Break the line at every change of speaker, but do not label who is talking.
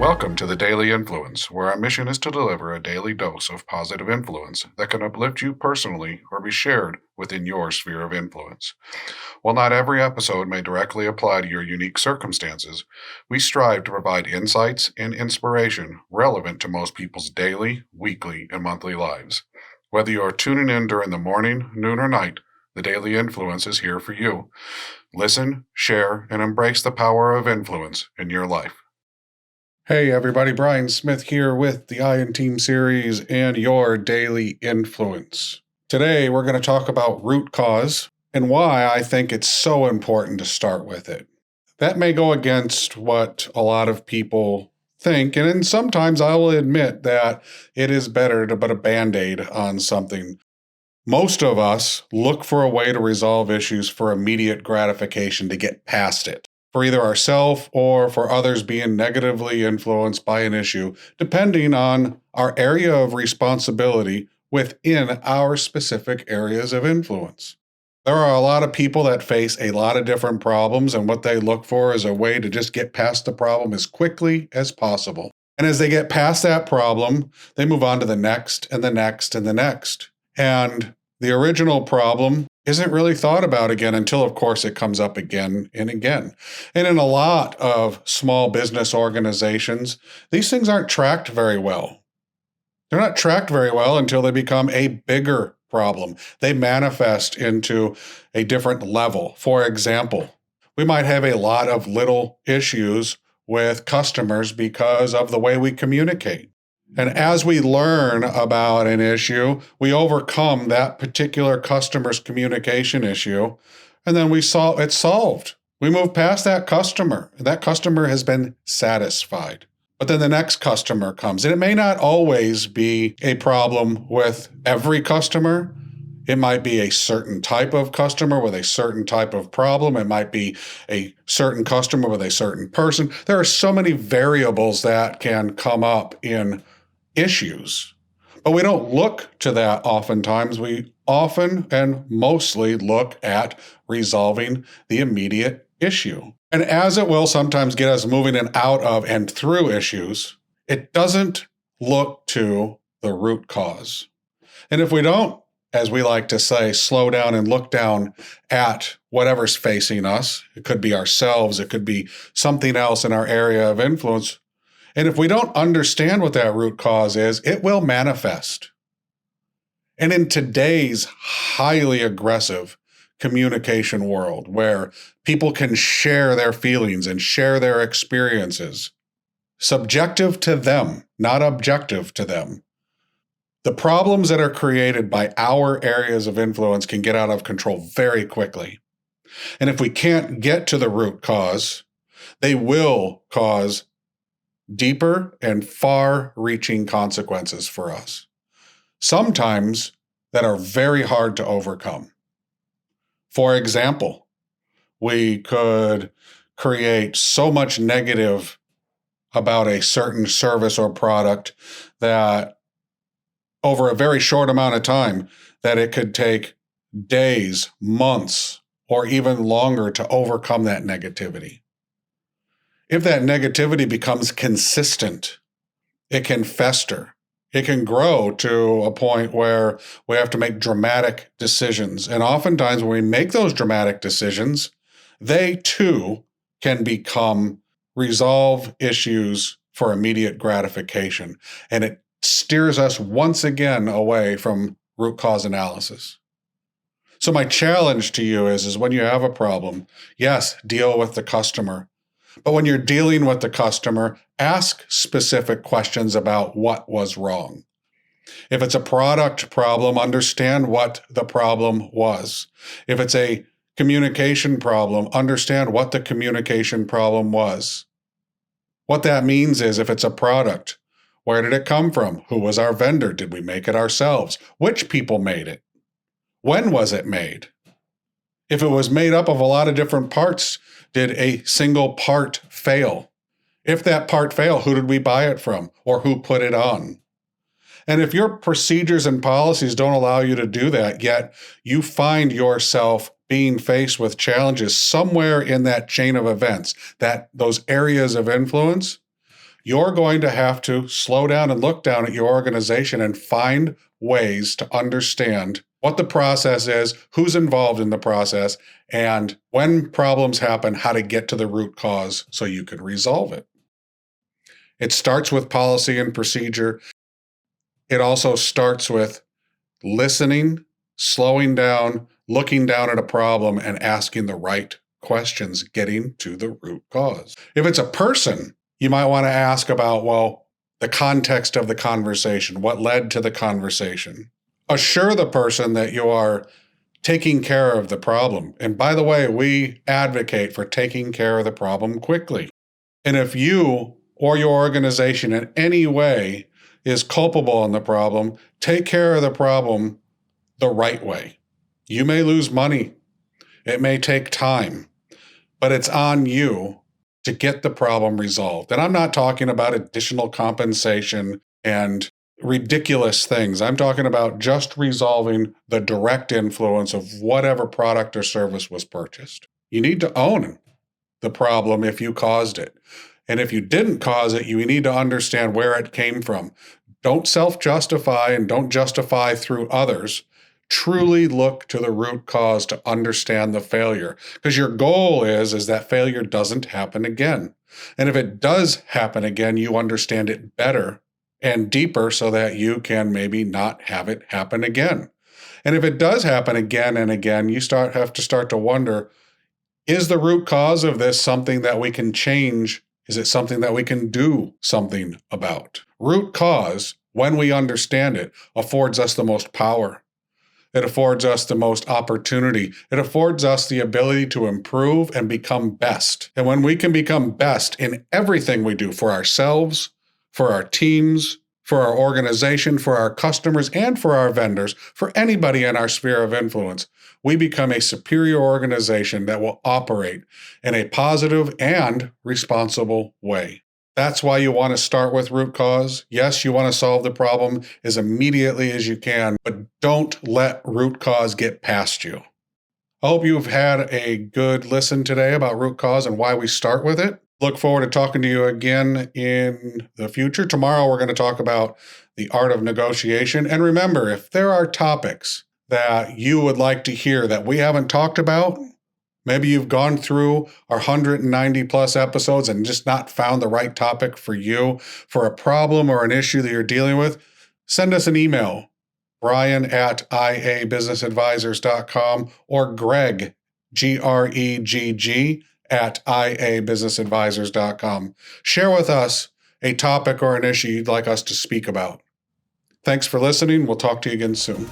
Welcome to the Daily Influence, where our mission is to deliver a daily dose of positive influence that can uplift you personally or be shared within your sphere of influence. While not every episode may directly apply to your unique circumstances, we strive to provide insights and inspiration relevant to most people's daily, weekly, and monthly lives. Whether you are tuning in during the morning, noon, or night, the Daily Influence is here for you. Listen, share, and embrace the power of influence in your life. Hey everybody, Brian Smith here with the Iron Team series and your Daily Influence. Today we're going to talk about root cause and why I think it's so important to start with it. That may go against what a lot of people think, and then sometimes I will admit that it is better to put a Band-Aid on something. Most of us look for a way to resolve issues for immediate gratification to get past it, for either ourselves or for others being negatively influenced by an issue, depending on our area of responsibility within our specific areas of influence. There are a lot of people that face a lot of different problems, and what they look for is a way to just get past the problem as quickly as possible. And as they get past that problem, they move on to the next and the next and the next. And the original problem isn't really thought about again until, of course, it comes up again and again. And in a lot of small business organizations, these things aren't tracked very well. They're not tracked very well until they become a bigger problem. They manifest into a different level. For example, we might have a lot of little issues with customers because of the way we communicate. And as we learn about an issue, we overcome that particular customer's communication issue, and then it's solved. We move past that customer. That customer has been satisfied. But then the next customer comes, and it may not always be a problem with every customer. It might be a certain type of customer with a certain type of problem. It might be a certain customer with a certain person. There are so many variables that can come up in issues, but we don't look to that oftentimes. We often and mostly look at resolving the immediate issue. And as it will sometimes get us moving in out of and through issues, it doesn't look to the root cause. And if we don't, as we like to say, slow down and look down at whatever's facing us, it could be ourselves, it could be something else in our area of influence. And if we don't understand what that root cause is, it will manifest. And in today's highly aggressive communication world, where people can share their feelings and share their experiences, subjective to them, not objective to them, the problems that are created by our areas of influence can get out of control very quickly. And if we can't get to the root cause, they will cause deeper and far-reaching consequences for us, sometimes that are very hard to overcome. For example, we could create so much negative about a certain service or product that over a very short amount of time that it could take days, months, or even longer to overcome that negativity. If that negativity becomes consistent, it can fester. It can grow to a point where we have to make dramatic decisions. And oftentimes when we make those dramatic decisions, they too can become resolve issues for immediate gratification. And it steers us once again away from root cause analysis. So my challenge to you is when you have a problem, yes, deal with the customer. But when you're dealing with the customer, ask specific questions about what was wrong. If it's a product problem, understand what the problem was. If it's a communication problem, understand what the communication problem was. What that means is if it's a product, where did it come from? Who was our vendor? Did we make it ourselves? Which people made it? When was it made? If it was made up of a lot of different parts, did a single part fail? If that part failed, who did we buy it from or who put it on? And if your procedures and policies don't allow you to do that, yet you find yourself being faced with challenges somewhere in that chain of events, those areas of influence, You're going to have to slow down and look down at your organization and find ways to understand what the process is, who's involved in the process, and when problems happen, how to get to the root cause so you can resolve it. It starts with policy and procedure. It also starts with listening, slowing down, looking down at a problem, and asking the right questions, getting to the root cause. If it's a person, you might want to ask about, well, the context of the conversation, what led to the conversation. Assure the person that you are taking care of the problem. And by the way, we advocate for taking care of the problem quickly. And if you or your organization in any way is culpable in the problem, take care of the problem the right way. You may lose money. It may take time, but it's on you to get the problem resolved. And I'm not talking about additional compensation and ridiculous things. I'm talking about just resolving the direct influence of whatever product or service was purchased. You need to own the problem if you caused it. And if you didn't cause it, you need to understand where it came from. Don't self-justify and don't justify through others. Truly look to the root cause to understand the failure, because your goal is that failure doesn't happen again. And if it does happen again, you understand it better and deeper so that you can maybe not have it happen again. And if it does happen again and again, you have to start to wonder, is the root cause of this something that we can change? Is it something that we can do something about? Root cause, when we understand it, affords us the most power. It affords us the most opportunity. It affords us the ability to improve and become best. And when we can become best in everything we do for ourselves, for our teams, for our organization, for our customers, and for our vendors, for anybody in our sphere of influence, we become a superior organization that will operate in a positive and responsible way. That's why you want to start with root cause. Yes, you want to solve the problem as immediately as you can, but don't let root cause get past you. I hope you've had a good listen today about root cause and why we start with it. Look forward to talking to you again in the future. Tomorrow, we're going to talk about the art of negotiation. And remember, if there are topics that you would like to hear that we haven't talked about, maybe you've gone through our 190 plus episodes and just not found the right topic for you, for a problem or an issue that you're dealing with, send us an email, brian@iabusinessadvisors.com or Greg, Gregg, @iabusinessadvisors.com. Share with us a topic or an issue you'd like us to speak about. Thanks for listening. We'll talk to you again soon.